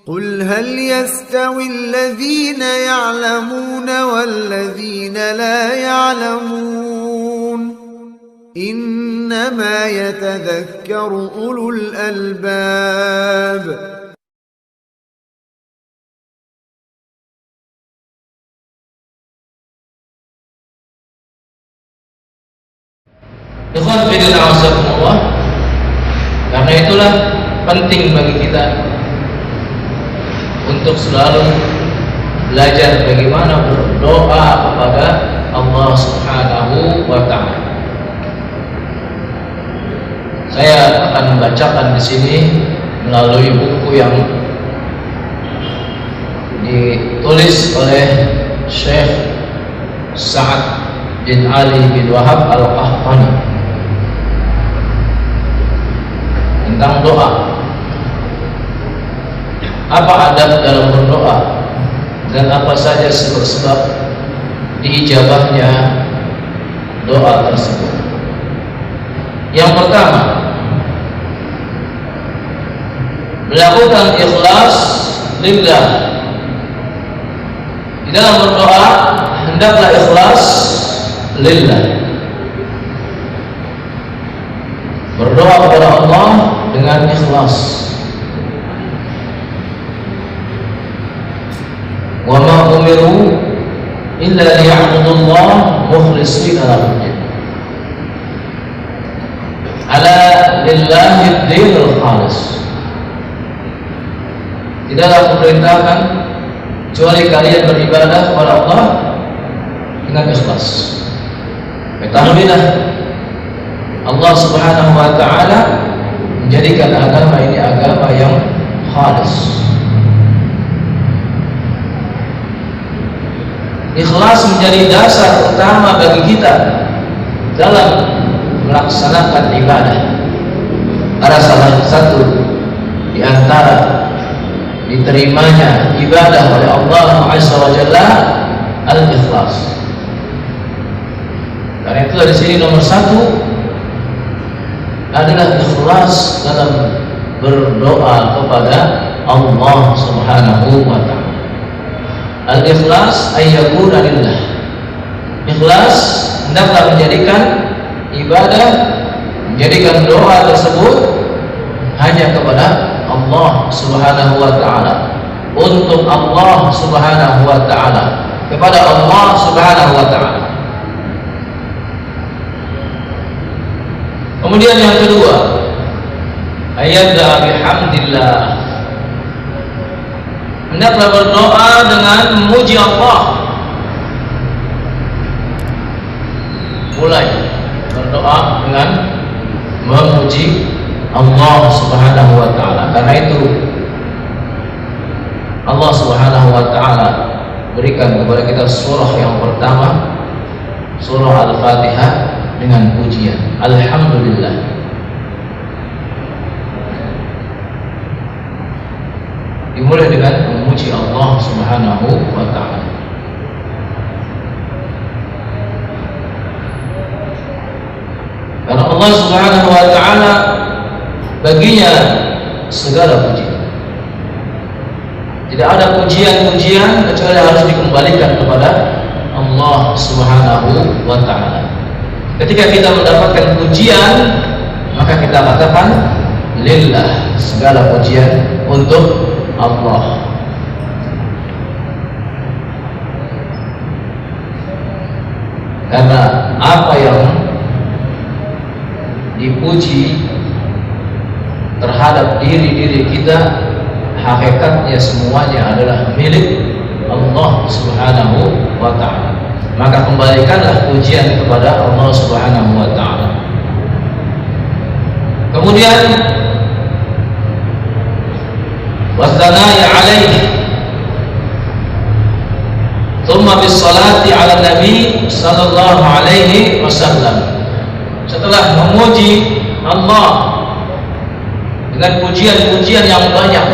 قل هل يستوي الذين يعلمون والذين لا يعلمون إنما يتذكر أولو الألباب. Ikhwan fillah azakumullah, karena itulah penting bagi kita untuk selalu belajar bagaimana berdoa kepada Allah Subhanahu wa Ta'ala. Saya akan membacakan di sini melalui buku yang ditulis oleh Syekh Sa'ad bin Ali bin Wahab Al-Qahtani tentang doa. Apa adab dalam berdoa dan apa saja sebab-sebab diijabahnya doa tersebut. Yang pertama, melakukan ikhlas lillah. Di dalam berdoa hendaklah ikhlas lillah. Berdoa kepada Allah dengan ikhlas. Wa ma umiru illa liya'budullaha mukhlishina lahu-d-din. Ala lillahi ad-dinul khalis. Tidaklah diperintahkan kecuali kalian beribadah kepada Allah dengan ikhlas. Ketahuilah Allah Subhanahu wa Ta'ala menjadikan agama ini agama yang khalis. Ikhlas menjadi dasar utama bagi kita dalam melaksanakan ibadah. Ada salah satu di antara diterimanya ibadah oleh Allah Azza wa Jalla al-ikhlas. Karena itu di sini nomor satu adalah ikhlas dalam berdoa kepada Allah Subhanahu wa Ta'ala. Al-ikhlas ayyakuna lillah. Ikhlas hendaklah menjadikan ibadah, menjadikan doa tersebut hanya kepada Allah Subhanahu wa Ta'ala, untuk Allah Subhanahu wa Ta'ala, kepada Allah Subhanahu wa Ta'ala. Kemudian yang kedua, ayadda bihamdillah. Hendaklah berdoa dengan memuji Allah. Mulai berdoa dengan memuji Allah Subhanahu wa Ta'ala. Karena itu Allah Subhanahu wa Ta'ala berikan kepada kita surah yang pertama, surah Al-Fatihah, dengan pujian alhamdulillah. Dimulai dengan memuji Allah Subhanahu wa Ta'ala. Karena Allah Subhanahu wa Ta'ala baginya segala puji. Tidak ada pujian-pujian kecuali harus dikembalikan kepada Allah Subhanahu wa Ta'ala. Ketika kita mendapatkan pujian, maka kita katakan lillah, segala pujian untuk Allah. Karena apa yang dipuji terhadap diri-diri kita, hakikatnya semuanya adalah milik Allah Subhanahu wa Ta'ala. Maka kembalikanlah pujian kepada Allah Subhanahu wa Ta'ala. Kemudian wasana'i alaihi, thumma bis-salati ala Nabi sallallahu alaihi wasallam. Setelah memuji Allah dengan pujian-pujian yang banyak,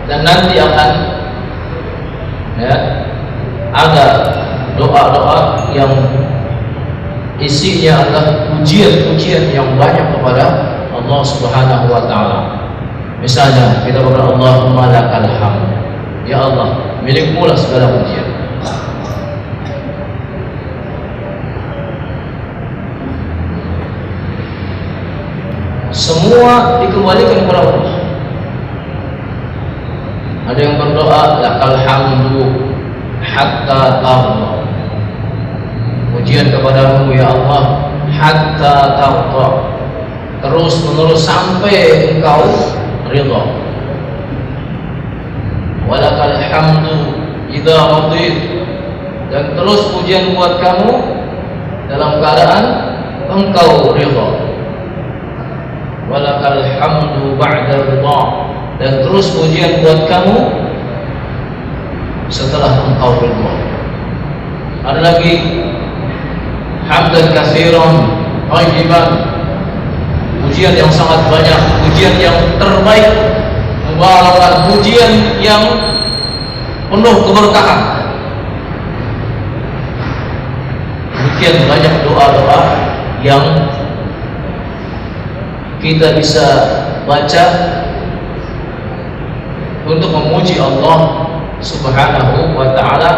dan nanti akan ada doa-doa yang isinya adalah pujian-pujian yang banyak kepada Allah Subhanahu wa taala. Misalnya kita berdoa Allahumma lakal hamd. Ya Allah, milikmu lah segala pujian. Semua dikembalikan kepada Allah. Ada yang berdoa lakal hamdu hatta tarda. Pujian kepadamu ya Allah hatta tarda, terus menerus sampai engkau ridha. Walakal hamdu idza radit, dan terus pujian buat kamu dalam keadaan engkau ridha. Walakal hamdu ba'da ridha, dan terus pujian buat kamu setelah engkau ridha. Ada lagi hamdan katsiran thayyiban, pujian yang sangat banyak, pujian yang terbaik, mubarakan, pujian yang penuh keberkahan. Demikian banyak doa-doa yang kita bisa baca untuk memuji Allah Subhanahu wa ta'ala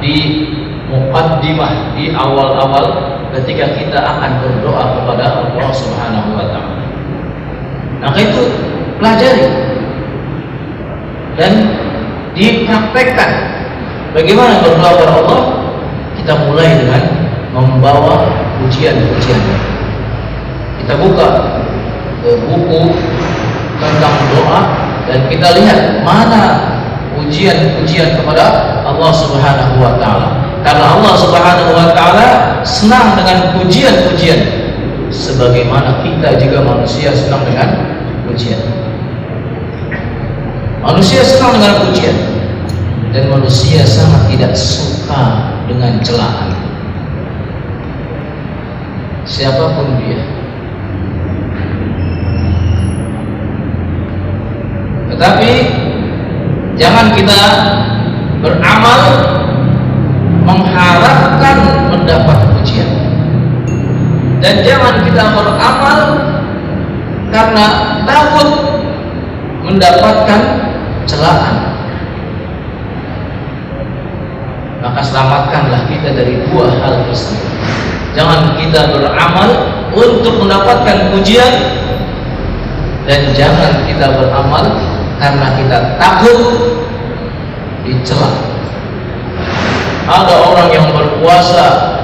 di muqaddimah, di awal-awal ketika kita akan berdoa kepada Allah Subhanahu wa ta'ala. Maka itu pelajari dan dipraktekkan bagaimana berdoa kepada Allah. Kita mulai dengan membawa pujian-pujian. Kita buka buku tentang doa dan kita lihat mana pujian-pujian kepada Allah Subhanahu wa ta'ala. Karena Allah Subhanahu wa ta'ala senang dengan pujian-pujian, sebagaimana kita juga manusia senang dengan pujian. Manusia senang dengan pujian, dan manusia sangat tidak suka dengan celaan, siapapun dia. Tetapi jangan kita beramal mengharapkan mendapat pujian, dan jangan kita beramal karena takut mendapatkan celaan. Maka selamatkanlah kita dari dua hal tersebut. Jangan kita beramal untuk mendapatkan pujian, dan jangan kita beramal karena kita takut dicela. Ada orang yang berpuasa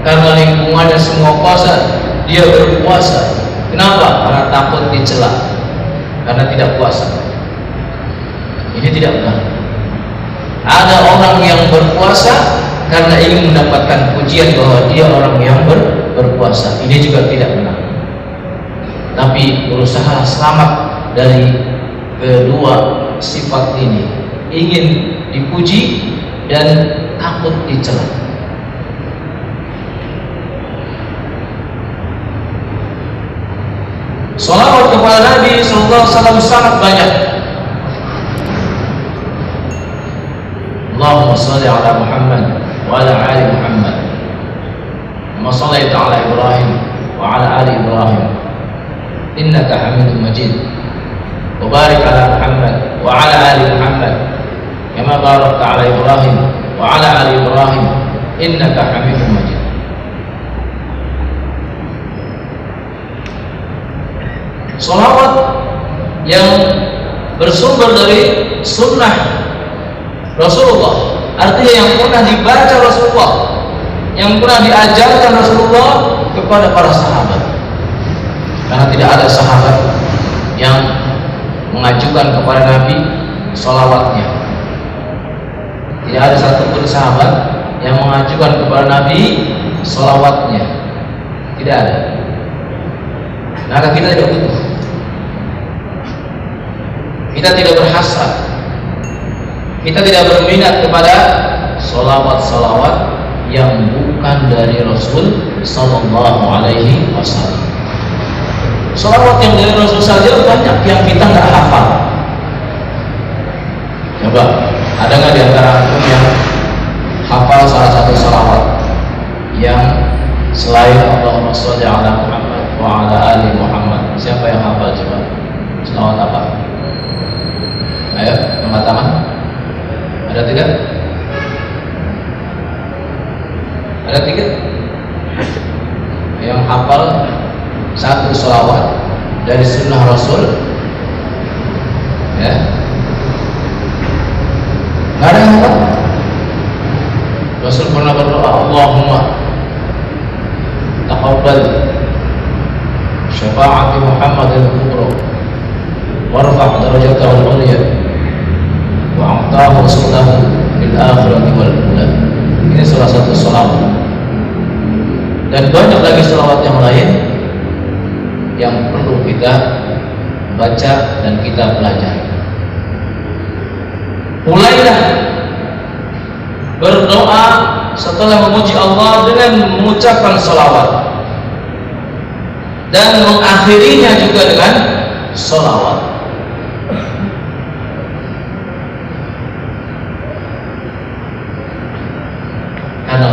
karena lingkungannya semua puasa, dia berpuasa. Kenapa? Karena takut dicela, karena tidak puasa. Ini tidak benar. Ada orang yang berpuasa karena ingin mendapatkan pujian bahwa dia orang yang berpuasa. Ini juga tidak benar. Tapi berusaha selamat dari kedua sifat ini, ingin dipuji dan takut dicela. Salawat kepada Nabi sallallahu alaihi wasallam sangat banyak. Allahumma shalli ala Muhammad wa ala ali Muhammad kama shallaita ala Ibrahim wa ala ali Ibrahim innaka Hamidum Majid. Wa barik ala Muhammad wa ala ali Muhammad kama barakta ala Ibrahim wa ala ali Ibrahim innaka Hamidum Majid. Salawat yang bersumber dari sunnah Rasulullah, artinya yang pernah dibaca Rasulullah, yang pernah diajarkan Rasulullah kepada para sahabat. Karena tidak ada sahabat yang mengajukan kepada Nabi salawatnya. Tidak ada satupun sahabat yang mengajukan kepada Nabi salawatnya. Tidak ada. Maka kita tidak butuh. Kita tidak berhasrat. Kita tidak berminat kepada salawat-salawat yang bukan dari Rasul sallallahu alaihi wasallam. Salawat yang dari Rasul saja banyak yang kita nggak hafal. Coba, ada nggak di antara antum yang hafal salah satu salawat yang selain Allahumma sholli ala Muhammad wa ala ali Muhammad? Siapa yang hafal coba? Selawat apa? Ayo, angkat tangan. Ada 3? Ada 3? Yang hafal satu selawat dari sunnah Rasul, ya? Nggak ada yang hafal? Rasul pernah berdoa, Allahumma taqabbal syafa'ati Muhammadin kubra warfa' darajatahu al-ulya wa a'tahu sulahu fil akhirati wal ula. Ini salah satu salawat, dan banyak lagi salawat yang lain yang perlu kita baca dan kita pelajari. Mulailah berdoa setelah memuji Allah dengan mengucapkan salawat, dan mengakhirinya juga dengan salawat. Karena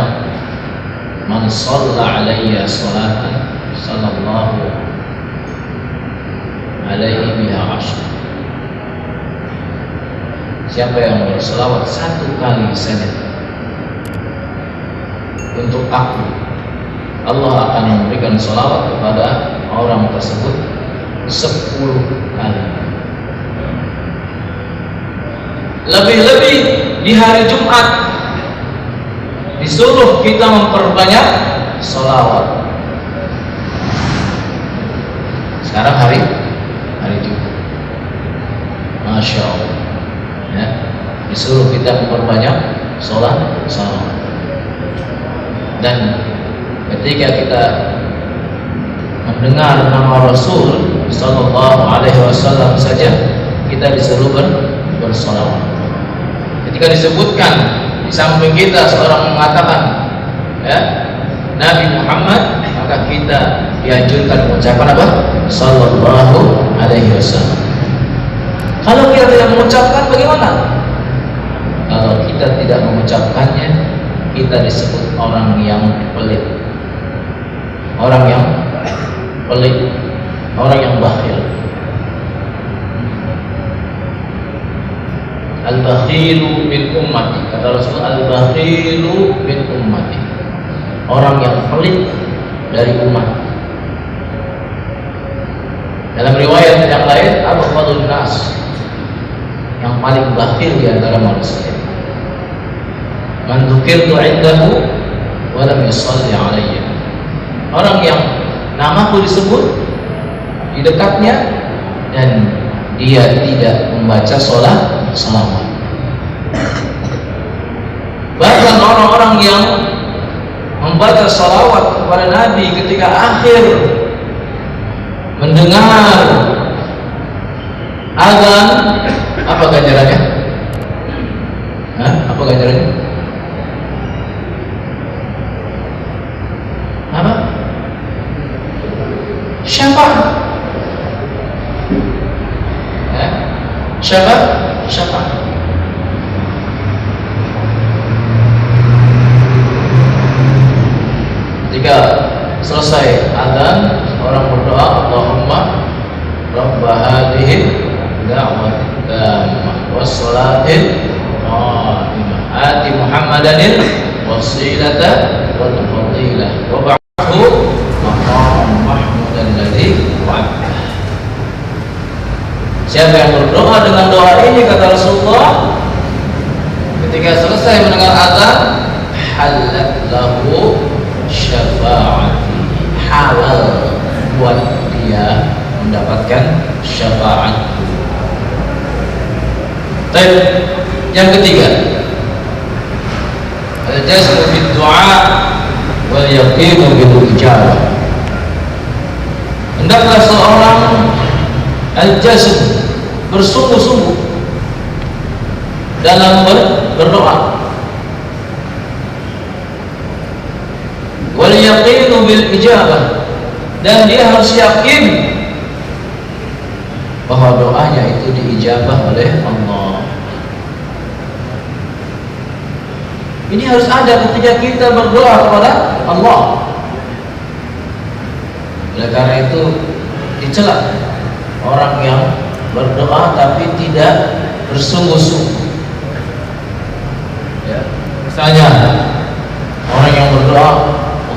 man shalla alayya salatan sallallahu alaihi biha asyr. Siapa yang berselawat satu kali saja untuk aku, Allah akan memberikan salawat kepada orang tersebut 10 kali. Lebih-lebih di hari Jumat disuruh kita memperbanyak salawat. Sekarang hari Jumat, Masya Allah, ya, disuruh kita memperbanyak salawat. Dan ketika kita mendengar nama Rasul Sallallahu Alaihi Wasallam saja, kita disuruh bersolawat. Ketika disebutkan di samping kita seorang mengatakan, ya, Nabi Muhammad, maka kita dianjurkan mengucapkan apa? Sallallahu Alaihi Wasallam. Kalau kita tidak mengucapkan, bagaimana? Kalau kita tidak mengucapkannya, kita disebut orang yang pelit, orang yang bakhil. Al-bakhilu min ummati, kata Rasul, al-bakhilu min ummati, orang yang pelit dari umat. Dalam riwayat yang lain, abghadun nas, yang paling bakhil di antara manusia. Man dzukirtu 'indahu wa lam yusalli 'alayya, orang yang namaku disebut di dekatnya dan dia tidak membaca salawat. Bahkan orang-orang yang membaca salawat kepada Nabi ketika akhir mendengar azan, apa ganjarannya? Apa ganjarannya? Apa? Syafaat. Syafaat. Ketika selesai azan, orang berdoa, Allahumma rabb hadhihi da'wati tammah was salatil qa'imah ati Muhammadanil wasilata wal fadilah wa ba'athu maqam mahmudan ladzi wa'ada. Siapa yang berdoa dengan doa ini, kata Rasulullah, ketika selesai mendengar azan, halat lahu syafaati, halal buat dia mendapatkan syafaat. Baik, yang ketiga, al-jazmu bid du'a wal yaqinu bil ijabah. Hendaklah seorang al-jazm, bersungguh-sungguh dalam berdoa, wal yaqinu bil ijabah, dan dia harus yakin bahwa doanya itu diijabah oleh Allah. Ini harus ada ketika kita berdoa kepada Allah. Oleh karena itu, dicela orang yang berdoa tapi tidak bersungguh-sungguh. Ya, misalnya orang yang berdoa,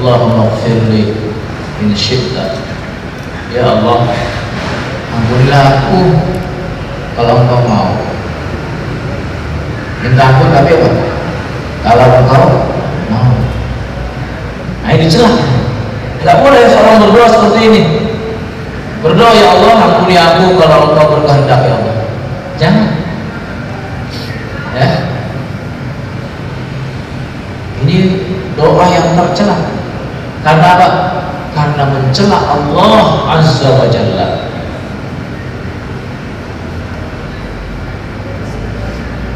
Allahumma ighfirli in syi'ta, ya Allah ampunilah aku kalau engkau mau. Minta ampun tapi apa? Kalau engkau mau. Nah ini celah. Tidak boleh seorang berdoa seperti ini. Berdoa, ya Allah ampuni aku kalau engkau berkehendak, ya Allah. Jangan. Ya. Ini doa yang tercela. Karena apa? Karena mencela Allah Azza wa Jalla.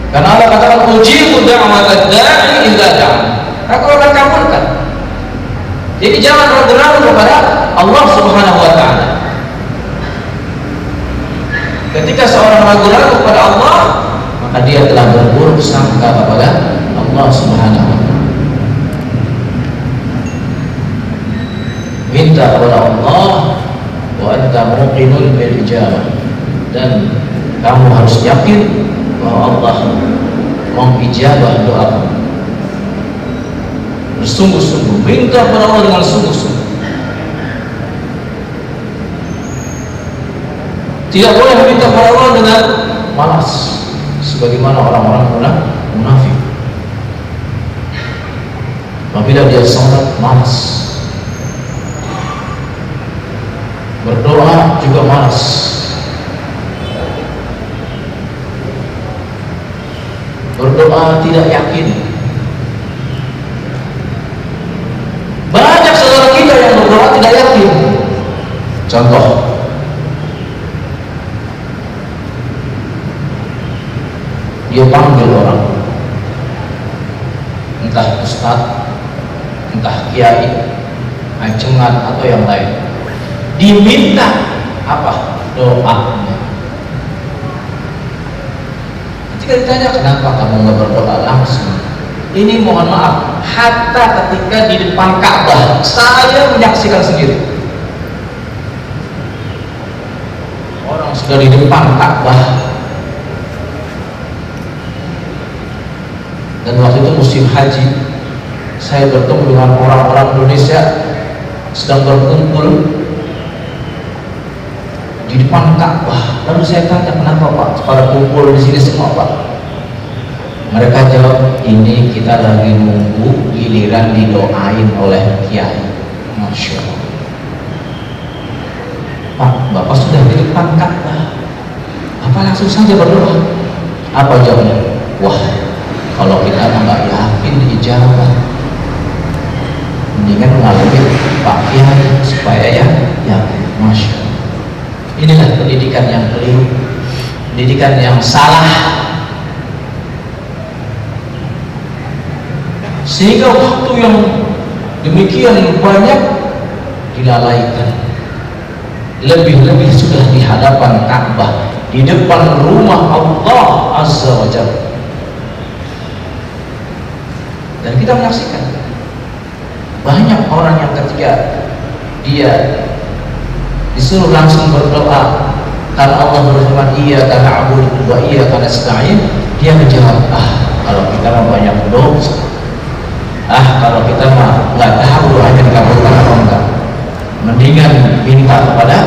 Karena Allah katakan ujibu da'watad da'i idza da'an. Aku akan kabulkan. Jadi jangan ragu-ragu kepada Allah Subhanahu wa taala. Ketika seorang ragu-ragu kepada Allah, maka dia telah berburuk sangka kepada Allah Subhanahu wa taala. Minta kepada Allah wa anta muqinun bil ijabah, dan kamu harus yakin bahwa Allah mengijabah doamu. Bersungguh-sungguh minta kepada Allah dengan sungguh-sungguh. Tidak boleh meminta kepada Allah dengan malas, sebagaimana orang-orang munafik. Apabila dia salat malas, berdoa juga malas, berdoa tidak yakin. Banyak saudara kita yang berdoa tidak yakin. Contoh, dia panggil orang, entah ustaz, entah kiai, ajengan atau yang lain, diminta apa? Doanya. Ketika ditanya kenapa kamu nggak berdoa langsung, ini mohon maaf, hatta ketika di depan Ka'bah saya menyaksikan sendiri, orang sudah di depan Ka'bah, dan waktu itu musim haji, saya bertemu dengan orang-orang Indonesia sedang berkumpul di depan Ka'bah. Lalu saya tanya, kenapa Pak pada kumpul di sini semua Pak? Mereka jawab, ini kita lagi nunggu giliran didoain oleh kiai. Masya Allah. Pak, Bapak sudah di depan Ka'bah, Bapak langsung saja berdoa. Apa jawabnya? Wah, kalau kita nggak yakin ijabah, mendingan mengalami Pak Kiai supaya ya yakin. Masya Allah. Inilah pendidikan yang keliru, pendidikan yang salah, sehingga waktu yang demikian banyak dilalaikan. Lebih-lebih sudah di hadapan Ka'bah, di depan rumah Allah Azza wa Jalla. Dan kita menyaksikan banyak orang yang ketika dia disuruh langsung berdoa karena Allah berfirman iyyaka na'budu wa iyyaka nasta'in, dia menjawab, kalau kita mah banyak dosa, kalau kita mah nggak tahu doanya dikabulkan atau enggak, mendingan minta kepada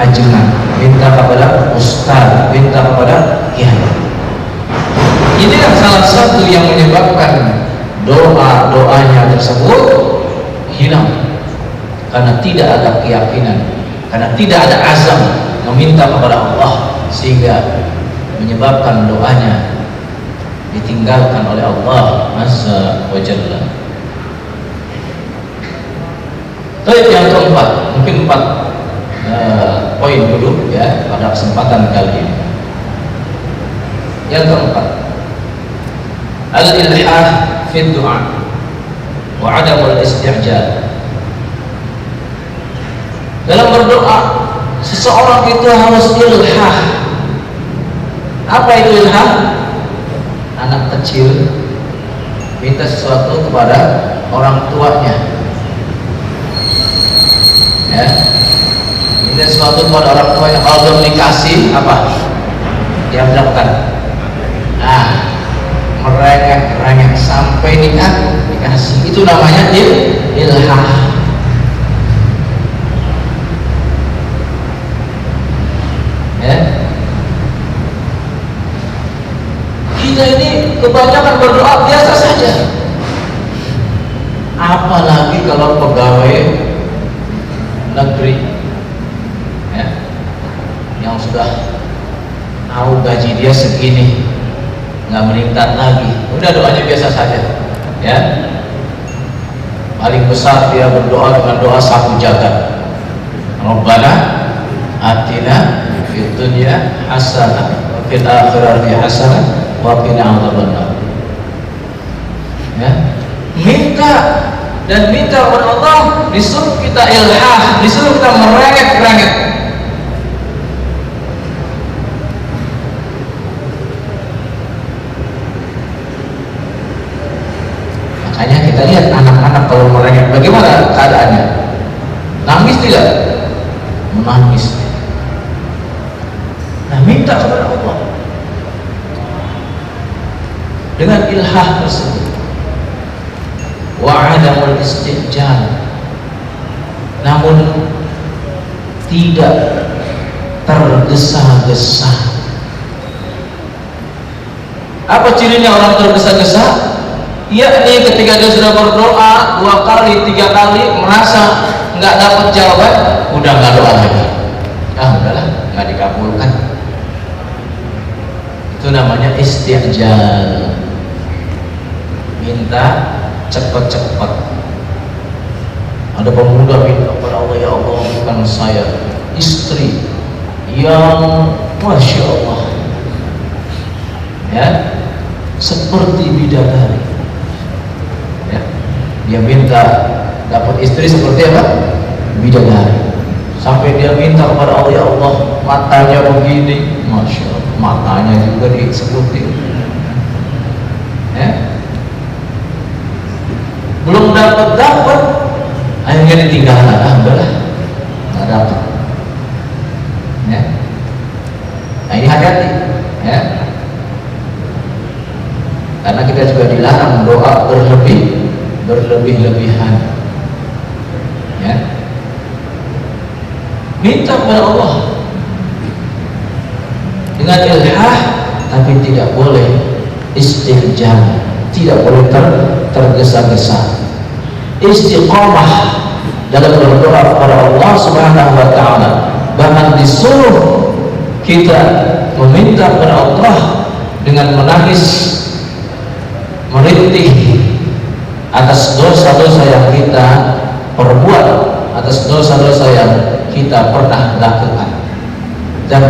ajengan, minta kepada ustaz, minta kepada kiai. Ini kan salah satu yang menyebabkan doanya tersebut hilang, karena tidak ada keyakinan, karena tidak ada azam meminta kepada Allah, sehingga menyebabkan doanya ditinggalkan oleh Allah Azza wa Jalla. Baik, yang keempat, mungkin 4 poin dulu ya pada kesempatan kali ini. Yang keempat, al-ilhah fi du'a wa 'adamul isti'jal. Dalam berdoa, seseorang itu harus ilhah. Apa itu ilhah? Anak kecil minta sesuatu kepada orang tuanya, ya, minta sesuatu kepada orang tua yang kalau belum dikasih apa? Diambilkan. Nah, merengek sampai dikasih. Itu namanya ilhah. Ya. Kita ini kebanyakan berdoa biasa saja. Apalagi kalau pegawai negeri, ya, yang sudah tahu gaji dia segini, nggak meningkat lagi, udah doanya biasa saja, ya. Paling besar dia berdoa dengan doa sapu jagat. Rabbana atina fid dunya hasanah wa fil akhirati hasanah wa qina adzabannar. Ya, minta kepada Allah, disuruh kita ilhah, disuruh kita merengek-rengek. Makanya kita lihat anak-anak kalau merengek, bagaimana keadaannya? Nangis tidak? Menangis. Nah, minta kepada Allah dengan ilhah tersebut. Wa'adamul istijal, namun tidak tergesa-gesa. Apa cirinya orang tergesa-gesa? Yakni ketika dia sudah berdoa 2 kali, 3 kali merasa nggak dapat jawaban, udah nggak doa lagi. Udahlah, nggak dikabulkan. Itu namanya istijal, minta cepat-cepat. Ada pemuda minta kepada Allah, ya Allah, bukan saya istri yang masya Allah, ya, seperti bidadari. Ya, dia minta dapat istri seperti apa? Bidadari. Sampai dia minta kepada Allah, ya Allah, matanya begini, masya Allah, matanya juga disebutin. Ya, belum dapat, akhirnya ditinggalkan. Udahlah, nggak dapat. Ya. Nah, ini hati-hati, ya, karena kita juga dilarang doa berlebih-lebihan. Ya, minta kepada Allah dengan ilhah, tapi tidak boleh istijal, tidak boleh tergesa-gesa. Istiqamah dalam berdoa kepada Allah Subhanahu wa taala. Bahkan disuruh kita meminta kepada Allah dengan menangis, merintih atas dosa-dosa yang kita perbuat, atas dosa-dosa yang kita pernah lakukan. Dan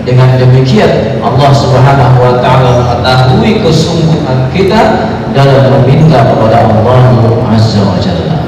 dengan demikian Allah Subhanahu wa taala mengetahui kesungguhan kita dalam meminta kepada Allah Azza wa Jalla.